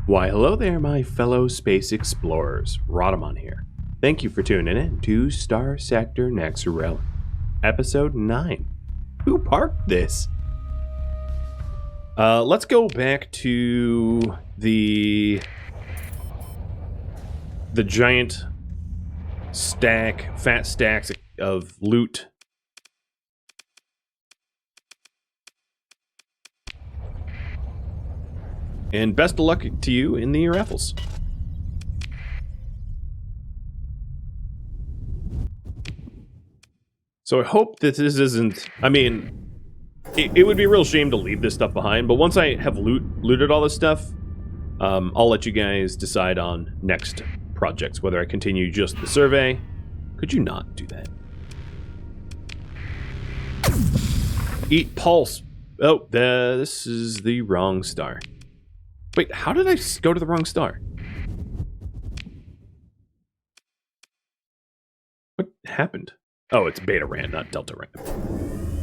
Why, hello there, my fellow space explorers. Rodamon here. Thank you for tuning in to Starsector Nexerelin, Episode 9. Who parked this? Let's go back to the giant fat stacks of loot. And best of luck to you in the raffles. So I hope that this isn't... I mean, it would be a real shame to leave this stuff behind, but once I have looted all this stuff, I'll let you guys decide on next projects, whether I continue just the survey. Could you not do that? Eat pulse. Oh, this is the wrong star. Wait, how did I go to the wrong star? What happened? Oh, it's Beta Ran, not Delta Ran.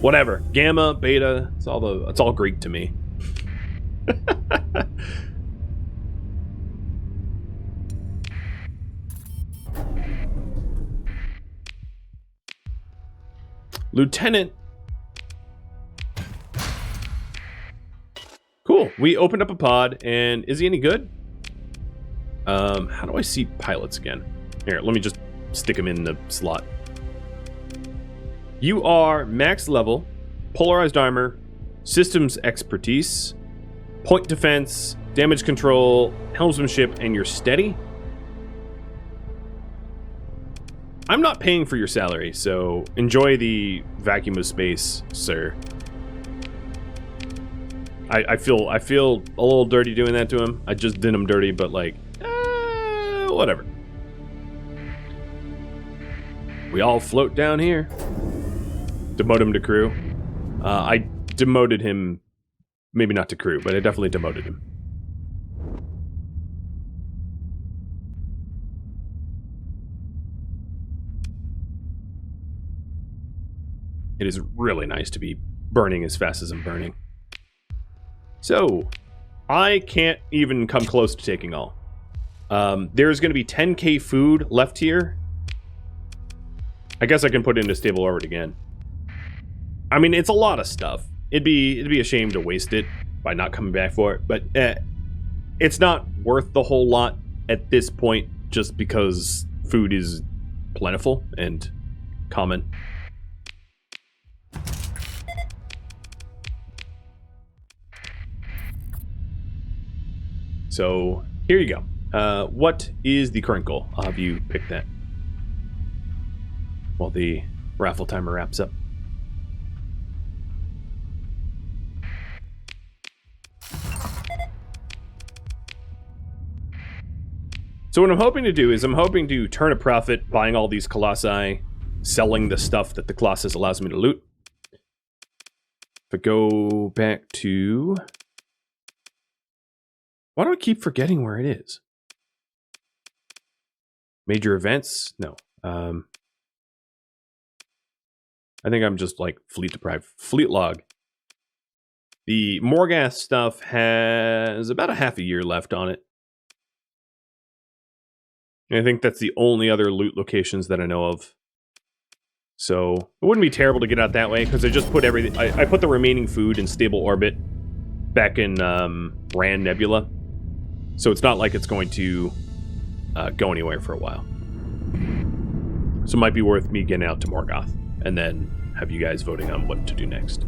Whatever. Gamma, Beta, it's all Greek to me. Lieutenant. Cool. We opened up a pod, and is he any good? How do I see pilots again? Here, let me just stick him in the slot. You are max level, polarized armor, systems expertise, point defense, damage control, helmsmanship, and you're steady. I'm not paying for your salary, so enjoy the vacuum of space, sir. I feel a little dirty doing that to him. I just did him dirty, but like, whatever. We all float down here. Demote him to crew. I demoted him, maybe not to crew, but I definitely demoted him. It is really nice to be burning as fast as I'm burning. So, I can't even come close to taking all. There's going to be 10k food left here. I guess I can put it into stable orbit again. I mean, it's a lot of stuff. It'd be a shame to waste it by not coming back for it, but it's not worth the whole lot at this point just because food is plentiful and common. So, here you go. What is the current goal? I'll have you pick that while the raffle timer wraps up. So what I'm hoping to do is I'm hoping to turn a profit buying all these colossi, selling the stuff that the Colossus allows me to loot. If I go back to... Why do I keep forgetting where it is? Major events? No. I think I'm just like fleet deprived. Fleet log. The Morgath stuff has about a half a year left on it. And I think that's the only other loot locations that I know of. So it wouldn't be terrible to get out that way because I just put everything. I put the remaining food in stable orbit back in Ran Nebula. So it's not like it's going to go anywhere for a while. So it might be worth me getting out to Morgoth and then have you guys voting on what to do next.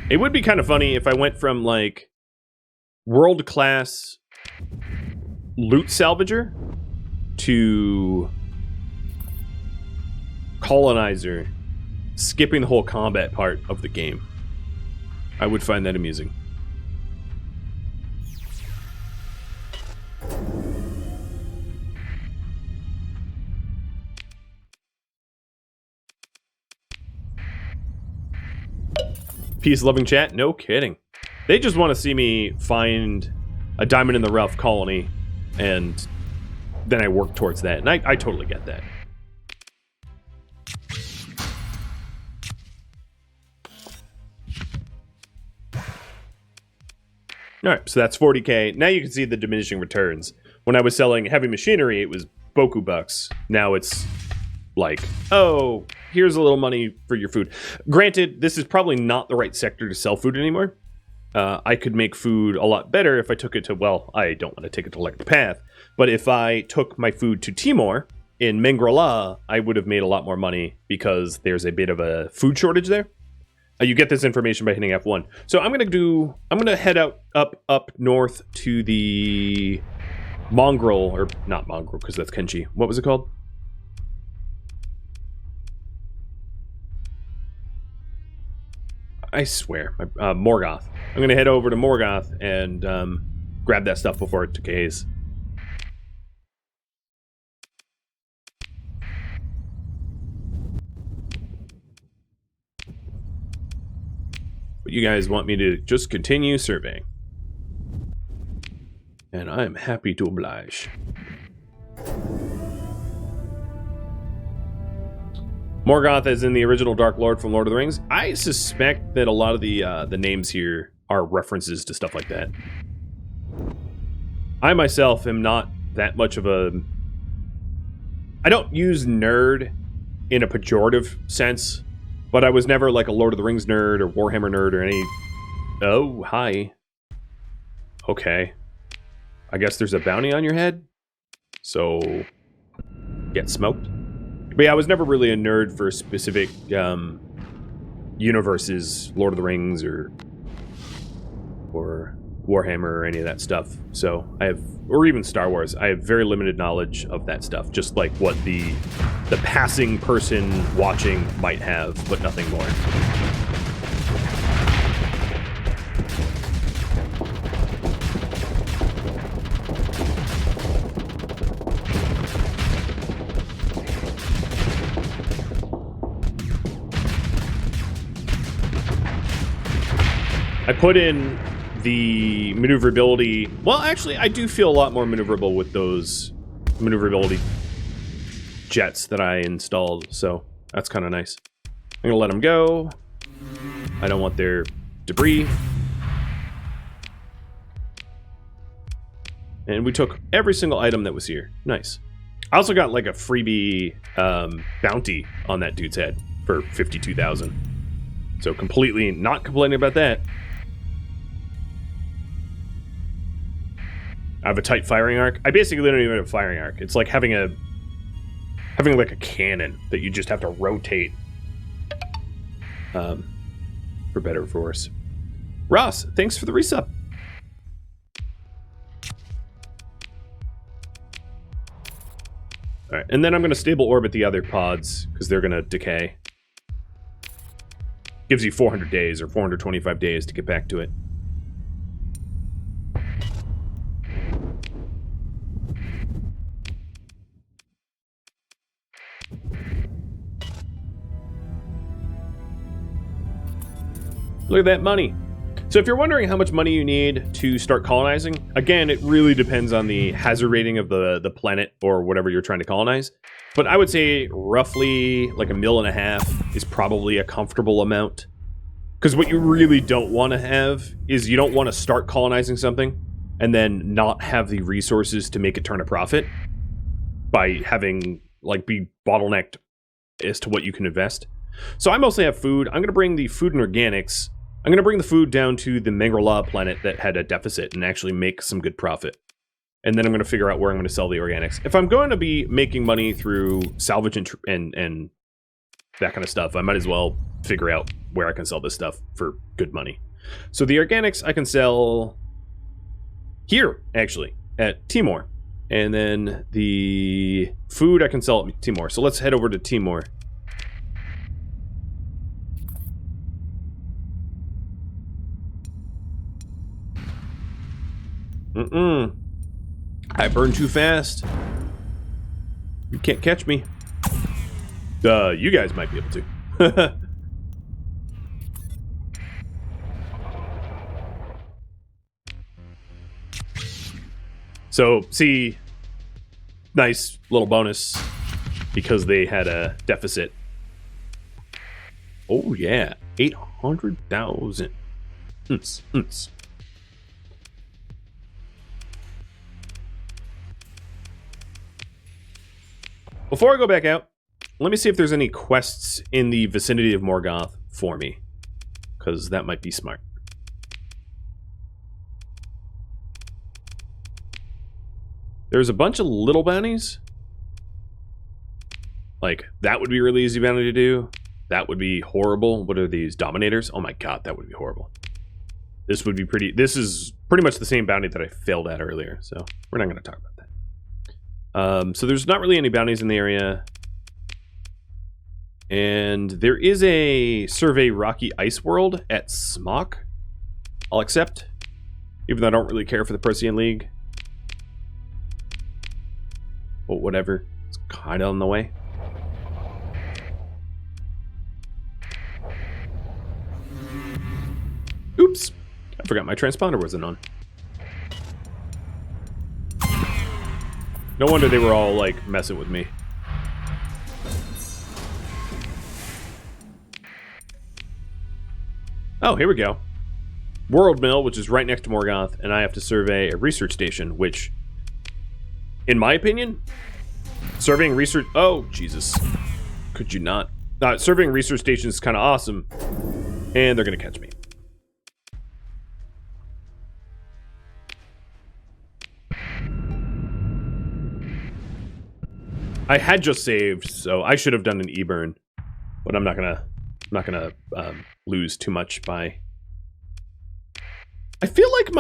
It would be kind of funny if I went from like world-class loot salvager to colonizer, skipping the whole combat part of the game. I would find that amusing. Peace-loving chat? No kidding. They just want to see me find a diamond in the rough colony, and then I work towards that. And I totally get that. All right, so that's 40K. Now you can see the diminishing returns. When I was selling heavy machinery, it was boku bucks. Now it's like, oh, here's a little money for your food. Granted, this is probably not the right sector to sell food anymore. I could make food a lot better if I took it to, well, I don't want to take it to Electric Path, but if I took my food to Timor in Mengrela, I would have made a lot more money because there's a bit of a food shortage there. You get this information by hitting F1. So I'm gonna head out up north to the Mongrel, or not Mongrel because that's Kenchi. What was it called? I swear, Morgoth. I'm gonna head over to Morgoth and grab that stuff before it decays. But you guys want me to just continue surveying. And I am happy to oblige. Morgoth is in the original Dark Lord from Lord of the Rings. I suspect that a lot of the names here are references to stuff like that. I myself am not that much of a... I don't use nerd in a pejorative sense, but I was never like a Lord of the Rings nerd or Warhammer nerd or any... Oh, hi. Okay. I guess there's a bounty on your head? So... get smoked? But yeah, I was never really a nerd for specific universes, Lord of the Rings or Warhammer or any of that stuff. So I have, or even Star Wars, I have very limited knowledge of that stuff. Just like what the passing person watching might have, but nothing more. I put in the maneuverability. Well, actually, I do feel a lot more maneuverable with those maneuverability jets that I installed, so that's kind of nice. I'm gonna let them go. I don't want their debris. And we took every single item that was here. Nice. I also got like a freebie bounty on that dude's head for 52,000. So completely not complaining about that. I have a tight firing arc. I basically don't even have a firing arc. It's like having like a cannon that you just have to rotate. For better or for worse. Ross, thanks for the resub. Alright, and then I'm going to stable orbit the other pods, because they're going to decay. Gives you 400 days, or 425 days to get back to it. Look at that money. So if you're wondering how much money you need to start colonizing, again, it really depends on the hazard rating of the planet or whatever you're trying to colonize. But I would say roughly like $1.5 million is probably a comfortable amount. Because what you really don't want to have is you don't want to start colonizing something and then not have the resources to make it turn a profit by having, like, be bottlenecked as to what you can invest. So I mostly have food. I'm going to bring the food and organics. I'm going to bring the food down to the Mengrela planet that had a deficit and actually make some good profit. And then I'm going to figure out where I'm going to sell the organics. If I'm going to be making money through salvage and that kind of stuff, I might as well figure out where I can sell this stuff for good money. So the organics I can sell here, actually, at Timor. And then the food I can sell at Timor. So let's head over to Timor. I burn too fast. You can't catch me. You guys might be able to. So, see, nice little bonus because they had a deficit. Oh, yeah. 800,000. Before I go back out, let me see if there's any quests in the vicinity of Morgoth for me. Because that might be smart. There's a bunch of little bounties. Like, that would be a really easy bounty to do. That would be horrible. What are these? Dominators? Oh my god, that would be horrible. This would be pretty... This is pretty much the same bounty that I failed at earlier, so we're not going to talk about that. So there's not really any bounties in the area. And there is a Survey Rocky Ice World at Smock. I'll accept. Even though I don't really care for the Procyon League. But whatever. It's kind of on the way. Oops. I forgot my transponder wasn't on. No wonder they were all, like, messing with me. Oh, here we go. World Mill, which is right next to Morgoth, and I have to survey a research station, which, in my opinion, surveying research... Oh, Jesus. Could you not? Surveying research stations is kind of awesome, and they're going to catch me. I had just saved, so I should have done an e-burn, but I'm not gonna lose too much by. I feel like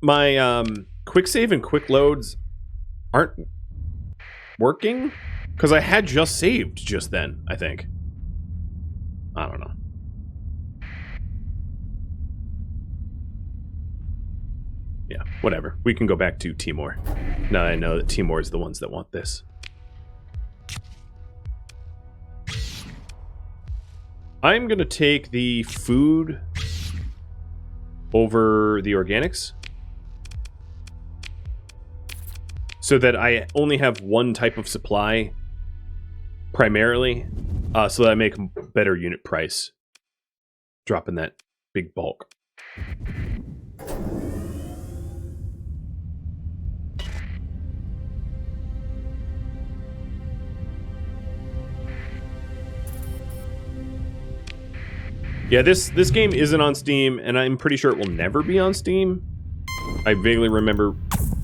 my quick save and quick loads aren't working because I had just saved just then. I think. I don't know. Yeah, whatever. We can go back to Timor. Now I know that Timor is the ones that want this. I'm going to take the food over the organics so that I only have one type of supply primarily, so that I make better unit price dropping that big bulk. Yeah, this game isn't on Steam, and I'm pretty sure it will never be on Steam. I vaguely remember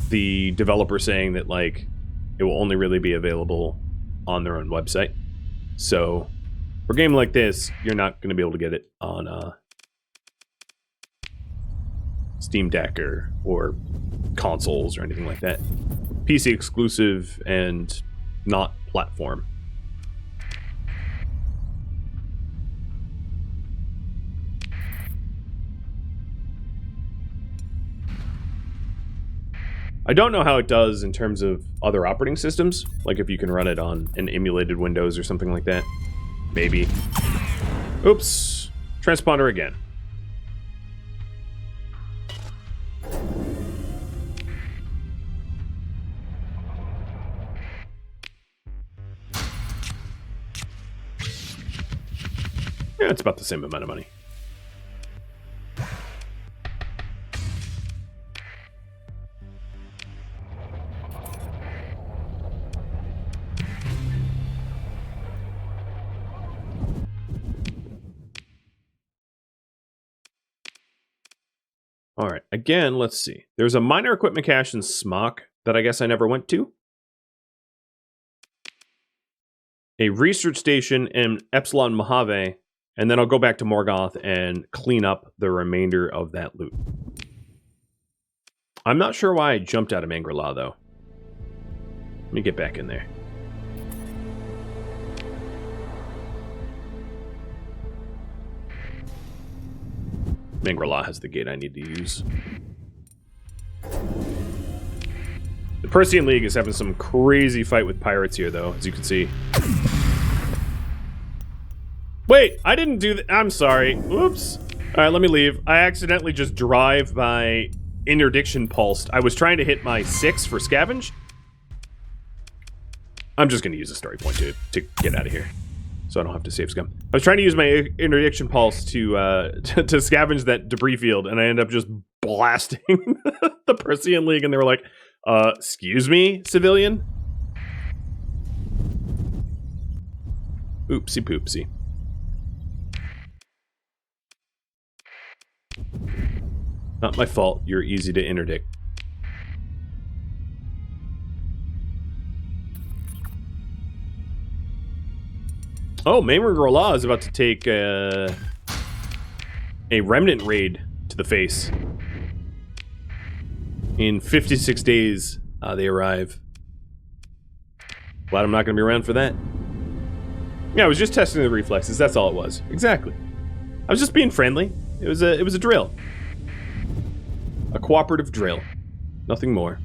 the developer saying that, like, it will only really be available on their own website. So, for a game like this, you're not going to be able to get it on Steam Deck or consoles or anything like that. PC exclusive and not platform. I don't know how it does in terms of other operating systems, like if you can run it on an emulated Windows or something like that. Maybe. Oops. Transponder again. Yeah, it's about the same amount of money. All right, again, let's see. There's a minor equipment cache in Smock that I guess I never went to. A research station in Epsilon Mojave, and then I'll go back to Morgoth and clean up the remainder of that loot. I'm not sure why I jumped out of Mangri-La, though. Let me get back in there. Mangri-La has the gate I need to use. The Procyon League is having some crazy fight with pirates here, though, as you can see. Wait, I didn't do that. I'm sorry. Oops. All right, let me leave. I accidentally just drive by interdiction pulsed. I was trying to hit my 6 for scavenge. I'm just going to use a story point to get out of here, so I don't have to save scum. I was trying to use my interdiction pulse to scavenge that debris field, and I ended up just blasting the Procyon League, and they were like, excuse me, civilian? Oopsie poopsie. Not my fault. You're easy to interdict. Oh, Maimur is about to take a remnant raid to the face. In 56 days, they arrive. Glad I'm not going to be around for that. Yeah, I was just testing the reflexes. That's all it was. Exactly. I was just being friendly. It was a drill. A cooperative drill. Nothing more.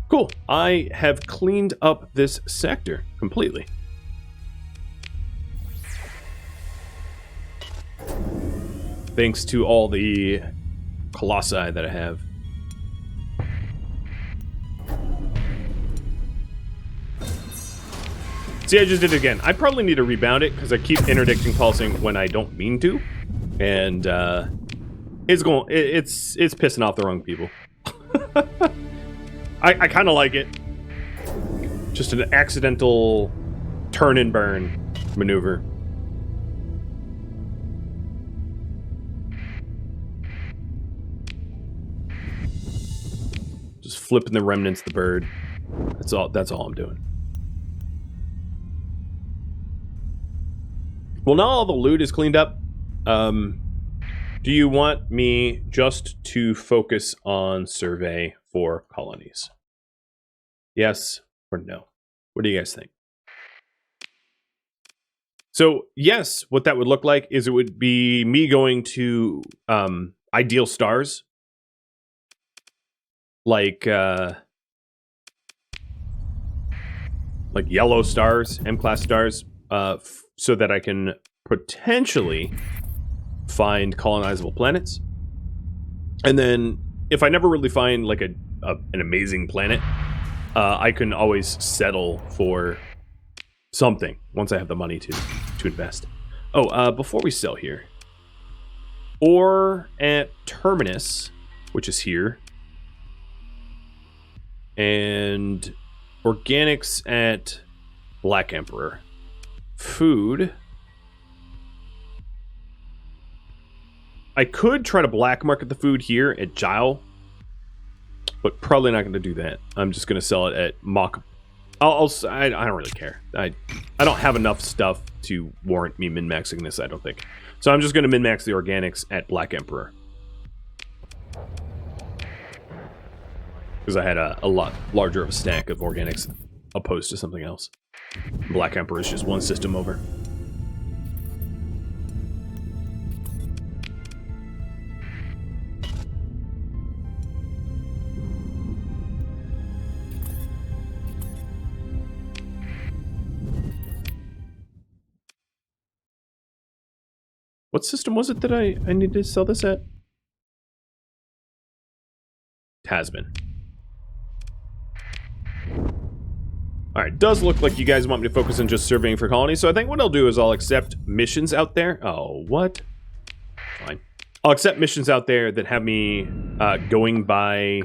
Cool. I have cleaned up this sector completely. Thanks to all the colossi that I have. See, I just did it again. I probably need to rebound it because I keep interdicting pulsing when I don't mean to, and it's pissing off the wrong people. I kind of like it. Just an accidental turn and burn maneuver. Just flipping the remnants the bird. That's all I'm doing. Well, now all the loot is cleaned up. Do you want me just to focus on survey for colonies? Yes or no? What do you guys think? So, yes, what that would look like is it would be me going to ideal stars. Like yellow stars, M-class stars, so that I can potentially find colonizable planets. And then, if I never really find like an amazing planet, I can always settle for something once I have the money to invest. Oh, before we sell here, or at Terminus, which is here, and organics at Black Emperor. Food. I could try to black market the food here at Gile, but probably not going to do that. I'm just going to sell it at Mach. I don't really care. I don't have enough stuff to warrant me min-maxing this, I don't think. So I'm just going to min-max the organics at Black Emperor. Because I had a lot larger of a stack of organics opposed to something else. Black Emperor is just one system over. What system was it that I need to sell this at? Tasman. Alright, does look like you guys want me to focus on just surveying for colonies, so I think what I'll do is I'll accept missions out there. Oh, what? Fine. I'll accept missions out there that have me going by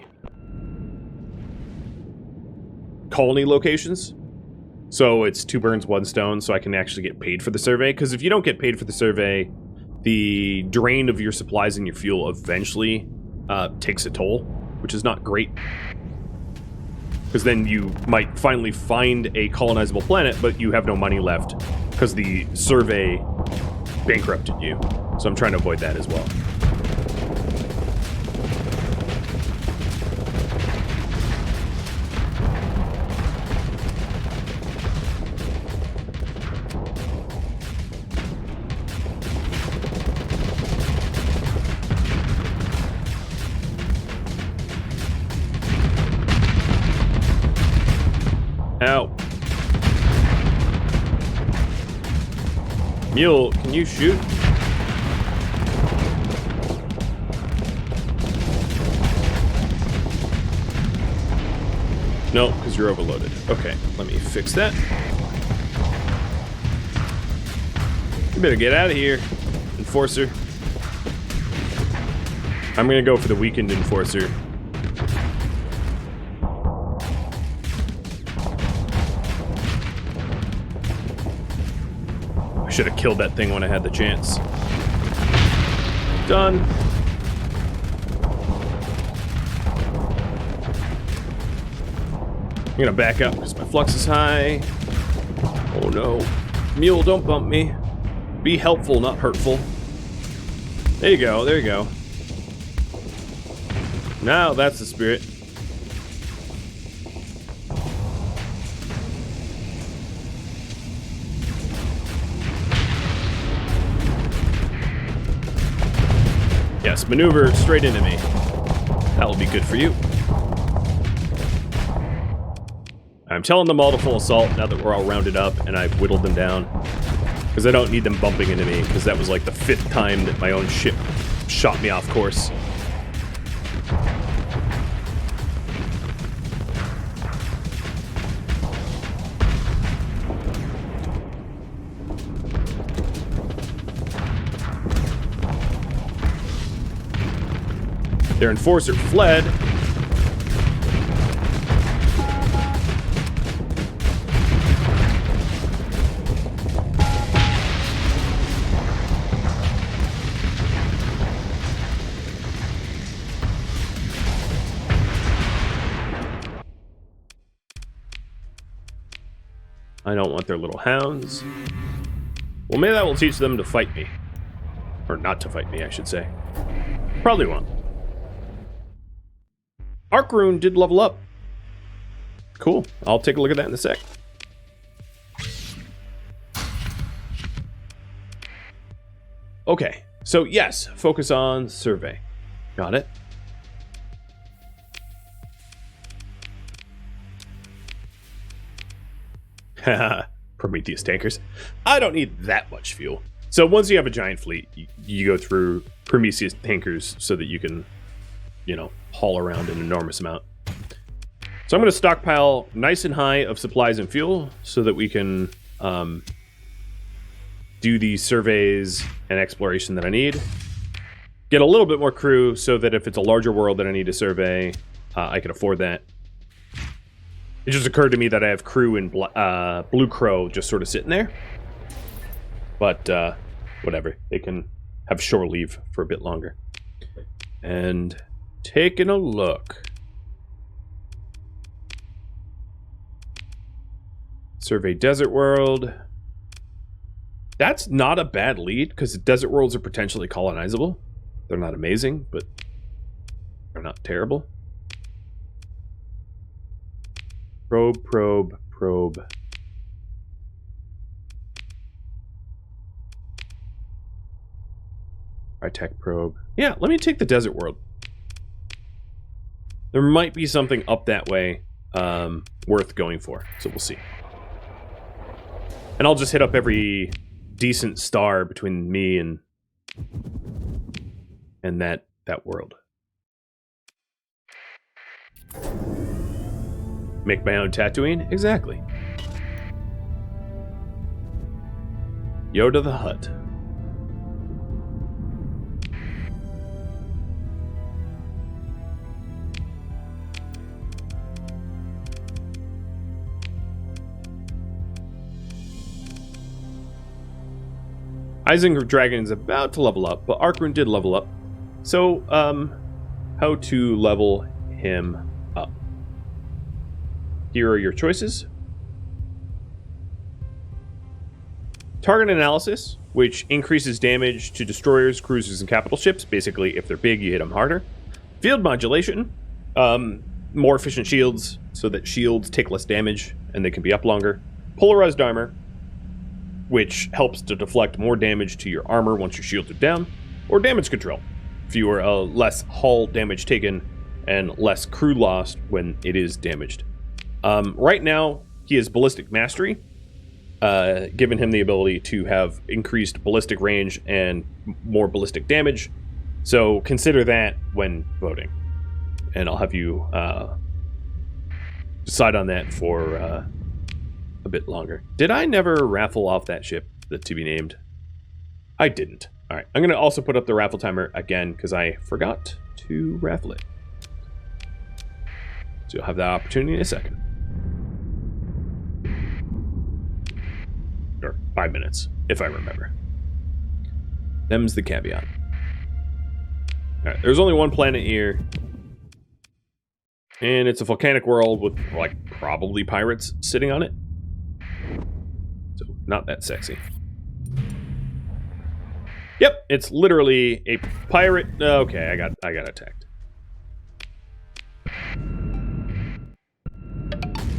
colony locations. So it's 2 birds, 1 stone, so I can actually get paid for the survey. Because if you don't get paid for the survey, the drain of your supplies and your fuel eventually takes a toll, which is not great. Because then you might finally find a colonizable planet, but you have no money left because the survey bankrupted you. So I'm trying to avoid that as well. Ow. Mule, can you shoot? No, because you're overloaded. Okay, let me fix that. You better get out of here. Enforcer. I'm gonna go for the weakened Enforcer. I should have killed that thing when I had the chance. Done. I'm gonna back up because my flux is high. Oh no. Mule, don't bump me. Be helpful, not hurtful. There you go, there you go. Now that's the spirit. Yes, maneuver straight into me. That'll be good for you. I'm telling them all to full assault now that we're all rounded up and I've whittled them down. Because I don't need them bumping into me, because that was like the 5th time that my own ship shot me off course. Their enforcer fled. I don't want their little hounds. Well, maybe that will teach them to fight me. Or not to fight me, I should say. Probably won't. Arc Rune did level up. Cool. I'll take a look at that in a sec. Okay. So, yes. Focus on survey. Got it. Haha. Prometheus tankers. I don't need that much fuel. So once you have a giant fleet, you go through Prometheus tankers so that you can, you know, haul around an enormous amount. So I'm going to stockpile nice and high of supplies and fuel so that we can do the surveys and exploration that I need. Get a little bit more crew so that if it's a larger world that I need to survey, I can afford that. It just occurred to me that I have crew in Blue Crow just sort of sitting there. But whatever. They can have shore leave for a bit longer. And taking a look. Survey Desert World. That's not a bad lead, because desert worlds are potentially colonizable. They're not amazing, but they're not terrible. Probe, probe, probe. High-tech probe. Yeah, let me take the desert world. There might be something up that way worth going for, so we'll see. And I'll just hit up every decent star between me and that world. Make my own Tatooine? Exactly. Yoda the Hutt. Isengard Dragon is about to level up, but Arc Rune did level up. So, how to level him up. Here are your choices. Target Analysis, which increases damage to destroyers, cruisers, and capital ships. Basically, if they're big, you hit them harder. Field Modulation, more efficient shields, so that shields take less damage, and they can be up longer. Polarized Armor, which helps to deflect more damage to your armor once your shields are down. Or Damage Control, fewer less hull damage taken, and less crew lost when it is damaged. Right now, he has Ballistic Mastery, giving him the ability to have increased ballistic range and more ballistic damage. So consider that when voting. And I'll have you decide on that for a bit longer. Did I never raffle off that ship, the to be named? I didn't. All right, I'm going to also put up the raffle timer again because I forgot to raffle it. So you'll have that opportunity in a second. Or 5 minutes, if I remember. Them's the caveat. All right, there's only one planet here. And it's a volcanic world with, like, probably pirates sitting on it. So, not that sexy. Yep, it's literally a pirate. Okay, I got attacked.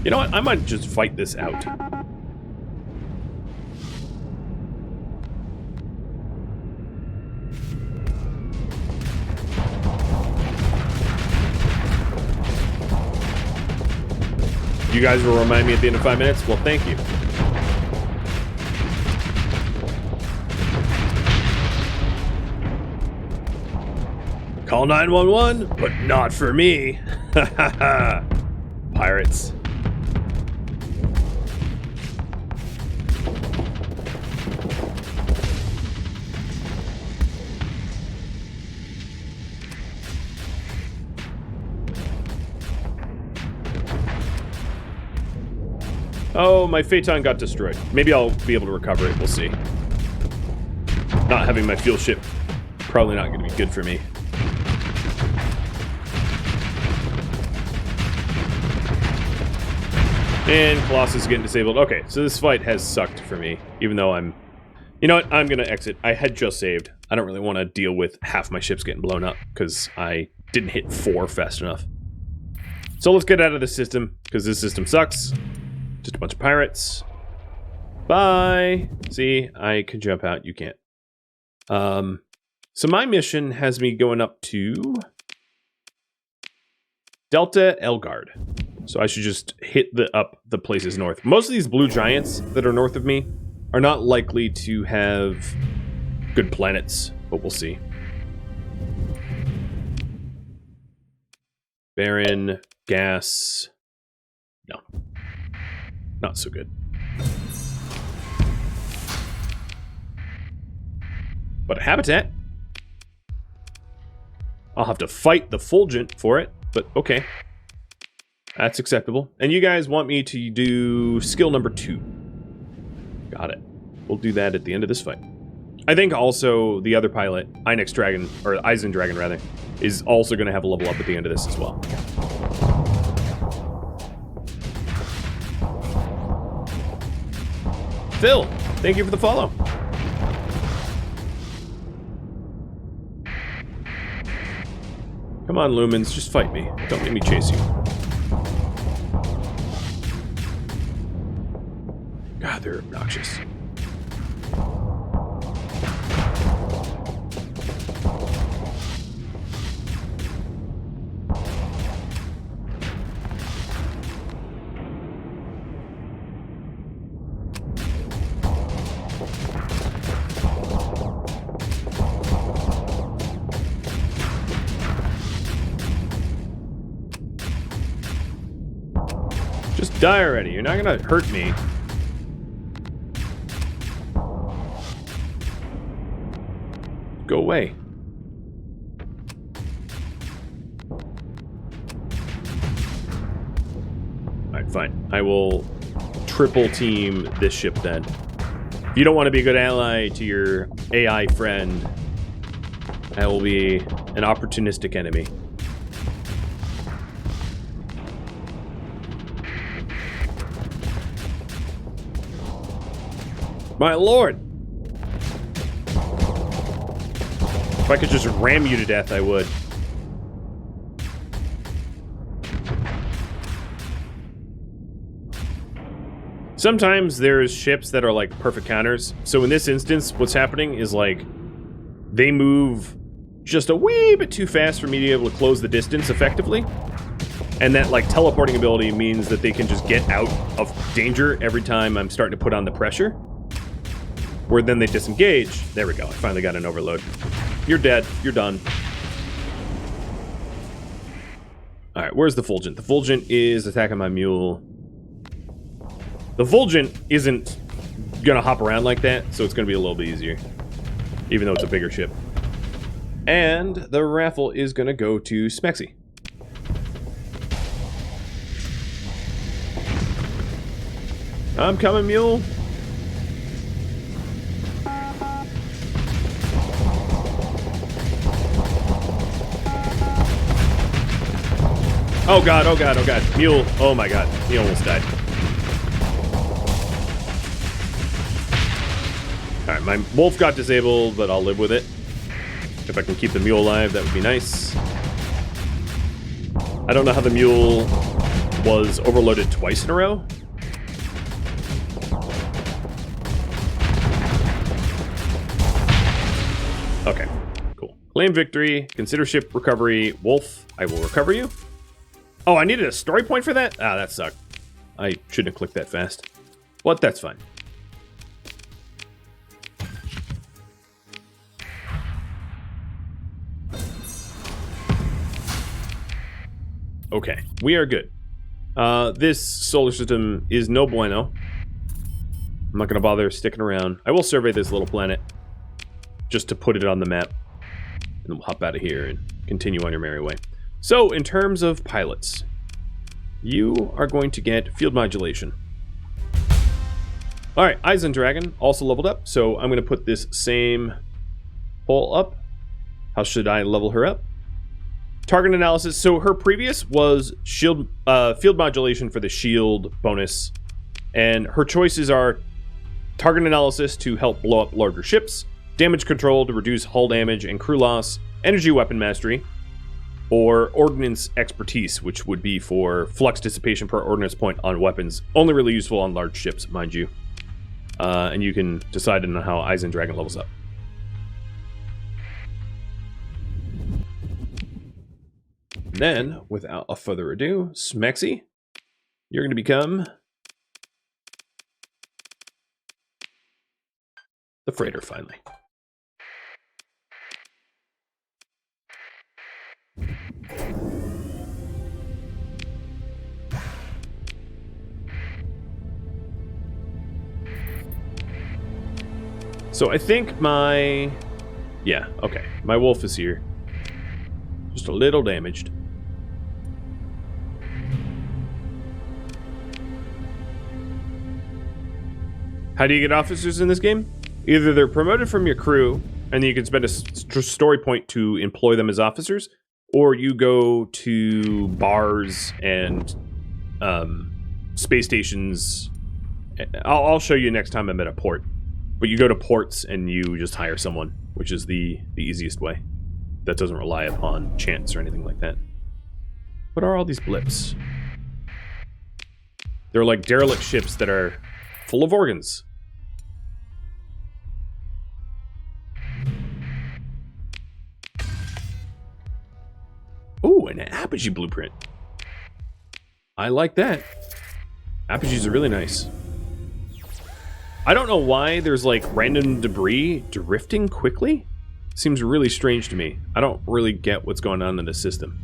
You know what? I might just fight this out. You guys will remind me at the end of 5 minutes? Well, thank you. Call 911, but not for me. Pirates. Oh, my Phaeton got destroyed. Maybe I'll be able to recover it. We'll see. Not having my fuel ship, probably not going to be good for me. And Colossus is getting disabled. Okay, so this fight has sucked for me, even though I'm... You know what? I'm going to exit. I had just saved. I don't really want to deal with half my ships getting blown up, because I didn't hit 4 fast enough. So let's get out of this system, because this system sucks. Just a bunch of pirates. Bye! See, I can jump out. You can't. So my mission has me going up to Delta Elgard. So I should just hit the places north. Most of these blue giants that are north of me are not likely to have good planets, but we'll see. Barren, gas. No. Not so good. But a habitat. I'll have to fight the Fulgent for it, but okay. That's acceptable. And you guys want me to do skill number 2. Got it. We'll do that at the end of this fight. I think also the other pilot, Eisendragon rather, is also going to have a level up at the end of this as well. Phil, thank you for the follow. Come on, Lumens, just fight me. Don't make me chase you. God, they're obnoxious. Just die already. You're not gonna hurt me. Go away. Alright, fine. I will triple team this ship then. If you don't want to be a good ally to your AI friend, I will be an opportunistic enemy. My lord! If I could just ram you to death, I would. Sometimes there's ships that are like perfect counters. So in this instance, what's happening is like they move just a wee bit too fast for me to be able to close the distance effectively. And that like teleporting ability means that they can just get out of danger every time I'm starting to put on the pressure. Where then they disengage. There we go. I finally got an overload. You're dead. You're done. Alright, where's the Fulgent? The Fulgent is attacking my mule. The Fulgent isn't gonna hop around like that, so it's gonna be a little bit easier. even though it's a bigger ship. And the raffle is going to go to Smexy. I'm coming, mule. Oh god, oh god, oh god. Mule. Oh my god. He almost died. Alright, my wolf got disabled, but I'll live with it. If I can keep the mule alive, that would be nice. I don't know how the mule was overloaded twice in a row. Okay, cool. Claim victory, consider ship recovery. Wolf, I will recover you. Oh, I needed a story point for that? Ah, that sucked. I shouldn't have clicked that fast. But that's fine. Okay, we are good. This solar system is no bueno. I'm not going to bother sticking around. I will survey this little planet just to put it on the map. And then we'll hop out of here and continue on your merry way. So, in terms of pilots, you are going to get field modulation. Alright, Eisendragon also leveled up, so I'm going to put this same pole up. How should I level her up? Target analysis. So her previous was shield, field modulation for the shield bonus, and her choices are target analysis to help blow up larger ships, damage control to reduce hull damage and crew loss, energy weapon mastery, or ordnance expertise, which would be for flux dissipation per ordnance point on weapons, only really useful on large ships, mind you. And you can decide on how Eisendragon levels up. Then, without a further ado, Smexy, you're going to become the freighter finally. So I think my... Yeah, okay. My wolf is here. Just a little damaged. How do you get officers in this game? Either they're promoted from your crew, and then you can spend a story point to employ them as officers, or you go to bars and space stations. I'll show you next time I'm at a port. But you go to ports and you just hire someone, which is the easiest way. That doesn't rely upon chance or anything like that. What are all these blips? They're like derelict ships that are full of organs. Ooh, an apogee blueprint. I like that. Apogees are really nice. I don't know why there's like random debris drifting quickly. Seems really strange to me. I don't really get what's going on in the system.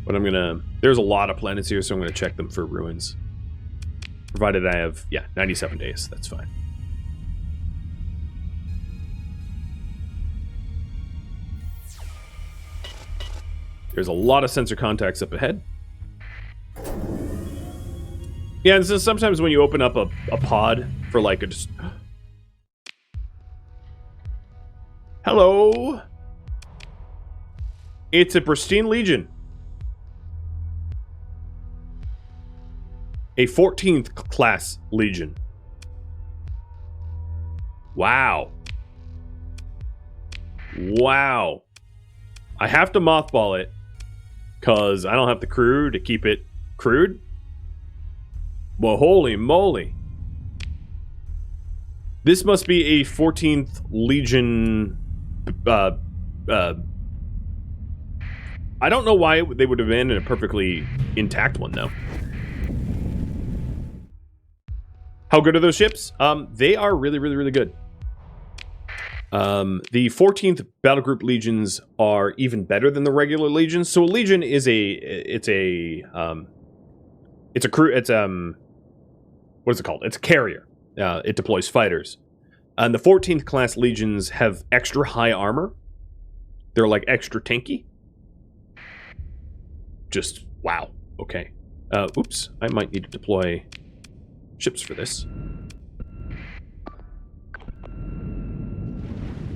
But I'm gonna... There's a lot of planets here, so I'm gonna check them for ruins. Provided I have, yeah, 97 days. That's fine. There's a lot of sensor contacts up ahead. Yeah, and so sometimes when you open up a pod for like a just... Hello? It's a pristine legion. A 14th class legion. Wow. Wow. I have to mothball it because I don't have the crew to keep it crewed. Well, holy moly. This must be a 14th Legion... I don't know why they would have been in a perfectly intact one, though. How good are those ships? They are really, really, really good. The 14th Battle Group Legions are even better than the regular Legions. So a Legion is a crew, what is it called? It's a carrier. It deploys fighters. And the 14th class legions have extra high armor. They're like extra tanky. Just, wow. Okay. Oops. I might need to deploy ships for this.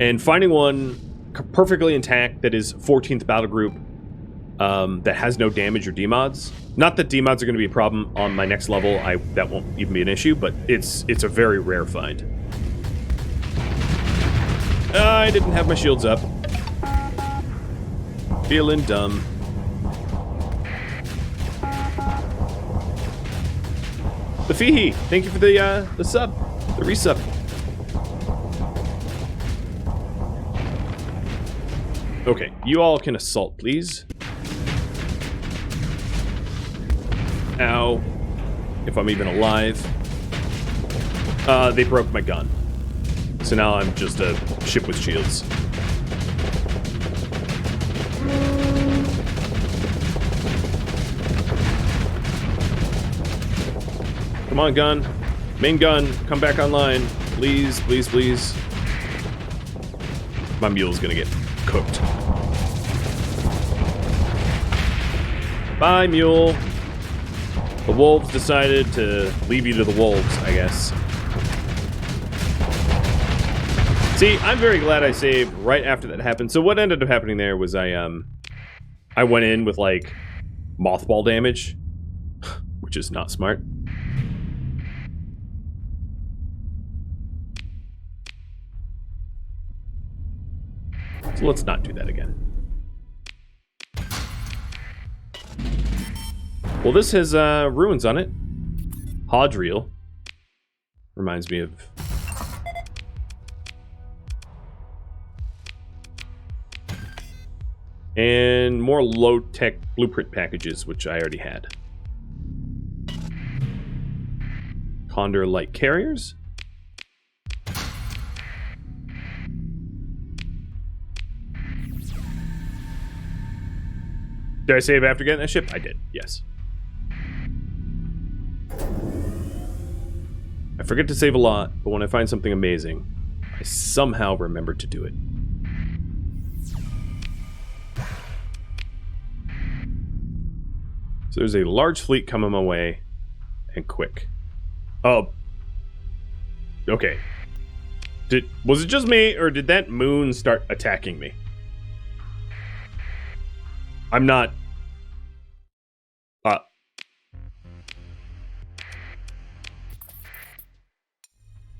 And finding one perfectly intact that is 14th battle group that has no damage or demods. Not that demods are going to be a problem on my next level. That won't even be an issue, but it's a very rare find. I didn't have my shields up. Feeling dumb. The Fihi, thank you for the sub, the resub. Okay, you all can assault, please. Ow. If I'm even alive. They broke my gun. So now I'm just a ship with shields. Come on, gun. Main gun, come back online. Please, please, please. My mule's gonna get cooked. Bye, mule. The wolves decided to leave you to the wolves, I guess. See, I'm very glad I saved right after that happened. So what ended up happening there was I went in with, like, mothball damage, which is not smart. So let's not do that again. Well, this has ruins on it. Hadriel. Reminds me of... And more low-tech blueprint packages, which I already had. Condor light carriers. Did I save after getting that ship? I did, yes. I forget to save a lot, but when I find something amazing, I somehow remember to do it. So there's a large fleet coming my way, and quick. Oh. Okay. Was it just me, or did that moon start attacking me? I'm not...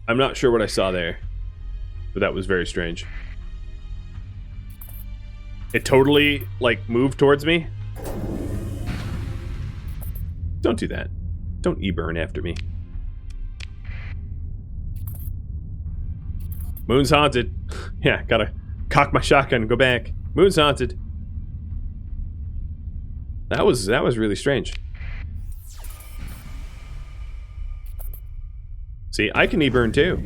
I'm not sure what I saw there, but that was very strange. It totally, like, moved towards me. Don't do that. Don't e-burn after me. Moon's haunted. Yeah, gotta cock my shotgun and go back. Moon's haunted. That was really strange. See, I can e-burn too.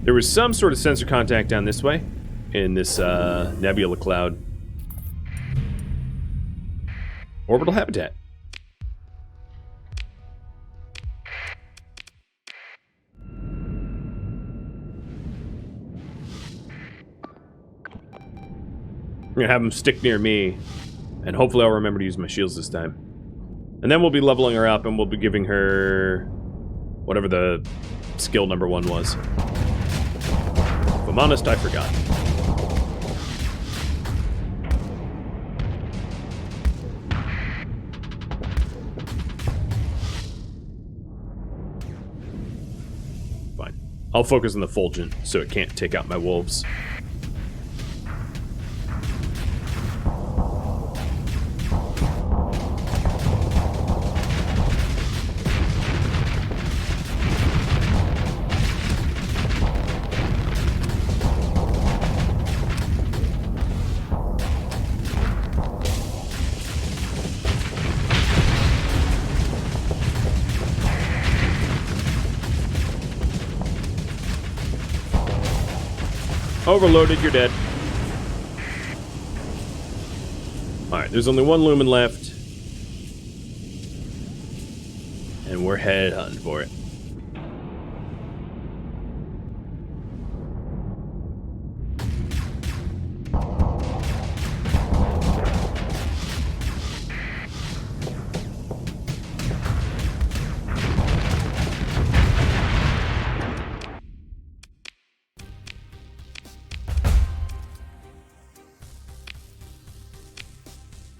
There was some sort of sensor contact down this way, in this nebula cloud. Orbital habitat. I'm gonna have them stick near me, and hopefully I'll remember to use my shields this time. And then we'll be leveling her up, and we'll be giving her whatever the skill number 1 was. If I'm honest, I forgot. Fine. I'll focus on the Fulgent so it can't take out my wolves. Overloaded, you're dead. Alright, there's only 1 lumen left. and we're head hunting for it.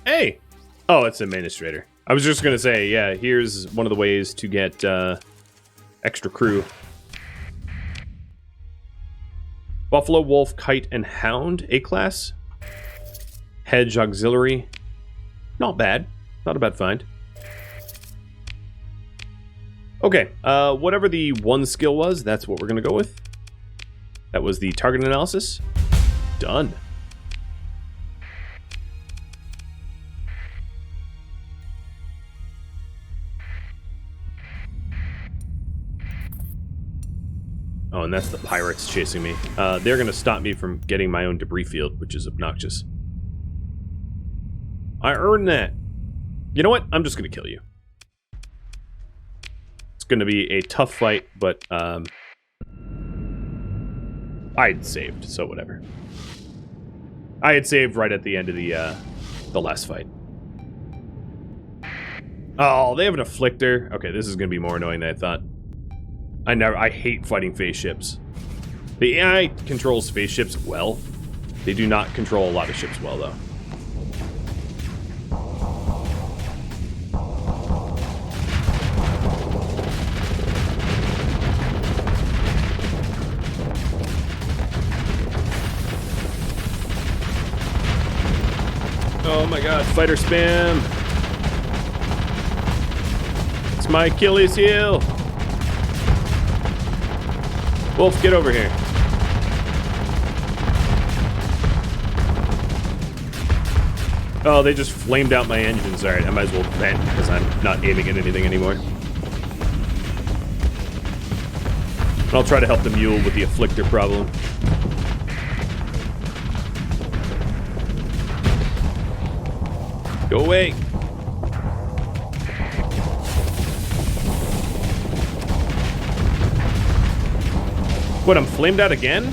Hey! Oh, it's administrator. I was just gonna say, yeah, here's one of the ways to get extra crew. Buffalo, Wolf, Kite, and Hound, A-class. Hedge Auxiliary. Not bad. Not a bad find. Okay, whatever the one skill was, that's what we're gonna go with. That was the target analysis. Done. Oh, and that's the pirates chasing me. They're going to stop me from getting my own debris field, which is obnoxious. I earned that. You know what? I'm just going to kill you. It's going to be a tough fight, but I had saved, so whatever. I had saved right at the end of the last fight. Oh, they have an afflictor. Okay, this is going to be more annoying than I thought. I hate fighting phase ships. The AI controls phase ships well. They do not control a lot of ships well, though. Oh my god, fighter spam! It's my Achilles heel! Wolf, get over here. Oh, they just flamed out my engines. Alright, I might as well vent because I'm not aiming at anything anymore. I'll try to help the mule with the afflictor problem. Go away. What, I'm flamed out again?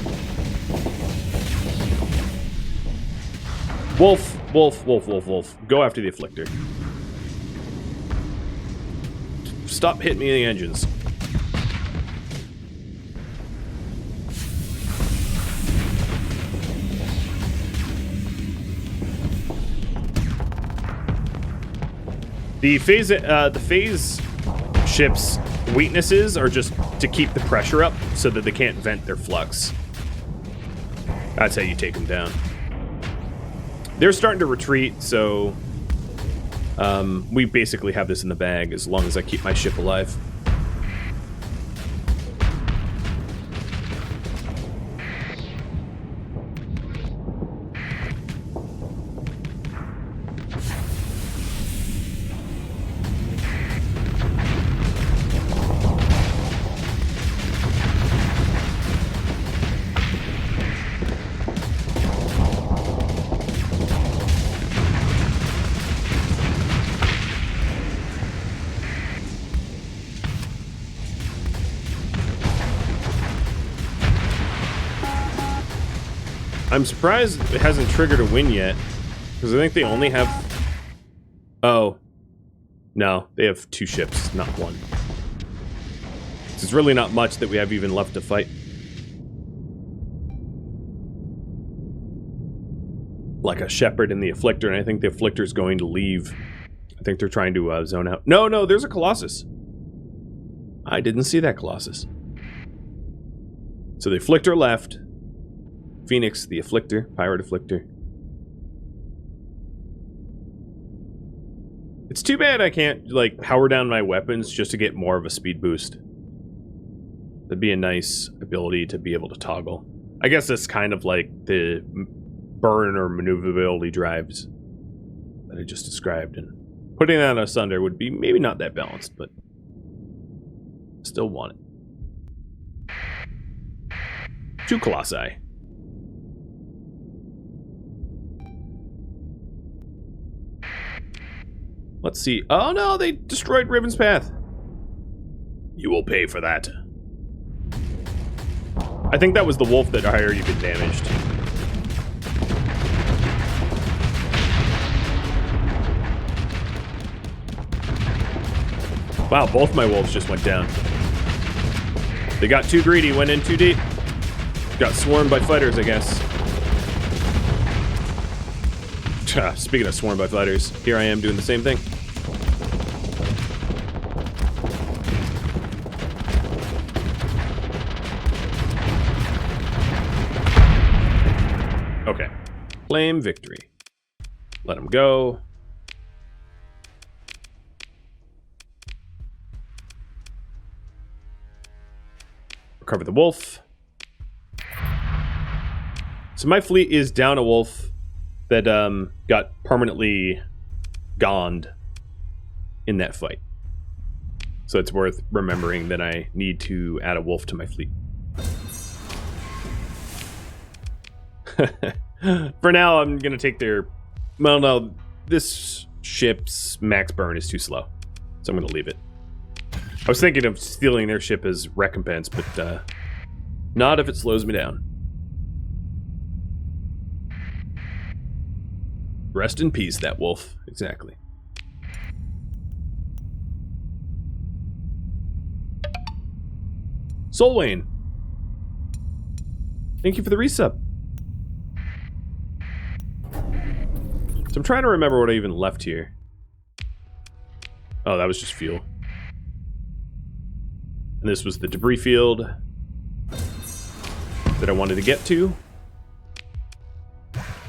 Wolf, wolf, wolf, wolf, wolf. Go after the afflictor. Stop hitting me in the engines. The phase ships' weaknesses are just to keep the pressure up so that they can't vent their flux. That's how you take them down. They're starting to retreat, so we basically have this in the bag as long as I keep my ship alive. I'm surprised it hasn't triggered a win yet, because I think they only have... Oh. No, they have 2 ships, not 1. There's really not much that we have even left to fight. Like a Shepherd and the Afflictor, and I think the Afflictor's going to leave. I think they're trying to zone out. No, no, there's a Colossus. I didn't see that Colossus. So the Afflictor left. Phoenix, the Afflictor, Pirate Afflictor. It's too bad I can't, like, power down my weapons just to get more of a speed boost. That'd be a nice ability to be able to toggle. I guess that's kind of like the burn or maneuverability drives that I just described, and putting that asunder would be maybe not that balanced, but still want it. 2 Colossi. Let's see. Oh no, they destroyed Raven's Path. You will pay for that. I think that was the wolf that had already been damaged. Wow, both my wolves just went down. They got too greedy, went in too deep. Got swarmed by fighters, I guess. Speaking of swarmed by fighters, here I am doing the same thing. Okay. Claim victory. Let him go. Recover the wolf. So my fleet is down a wolf that got permanently goned in that fight. So it's worth remembering that I need to add a wolf to my fleet. For now, I'm going to take their... Well, no, this ship's max burn is too slow. So I'm going to leave it. I was thinking of stealing their ship as recompense, but not if it slows me down. Rest in peace, that wolf. Exactly. Solwayne. Thank you for the resub. So I'm trying to remember what I even left here. Oh, that was just fuel. And this was the debris field that I wanted to get to.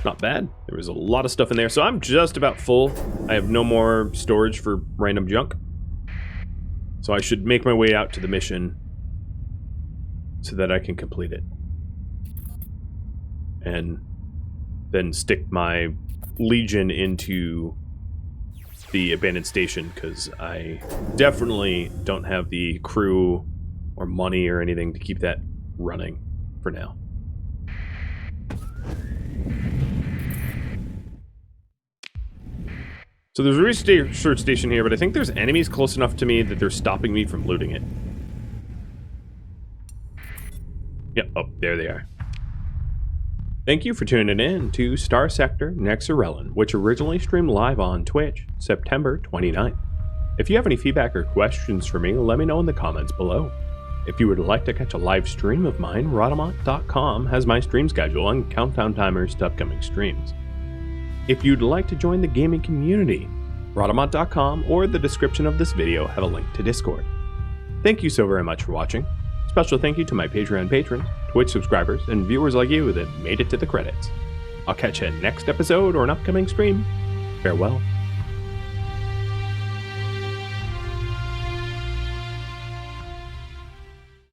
Not bad. There was a lot of stuff in there. So I'm just about full. I have no more storage for random junk. So I should make my way out to the mission so that I can complete it. And then stick my Legion into the abandoned station, because I definitely don't have the crew or money or anything to keep that running for now. So there's a research station here, but I think there's enemies close enough to me that they're stopping me from looting it. Yep, oh, there they are. Thank you for tuning in to Starsector Nexerelin, which originally streamed live on Twitch, September 29th. If you have any feedback or questions for me, let me know in the comments below. If you would like to catch a live stream of mine, roleplaying.com has my stream schedule and countdown timers to upcoming streams. If you'd like to join the gaming community, roleplaying.com or the description of this video have a link to Discord. Thank you so very much for watching. Special thank you to my Patreon patrons, Twitch subscribers, and viewers like you that made it to the credits. I'll catch you next episode or an upcoming stream. Farewell.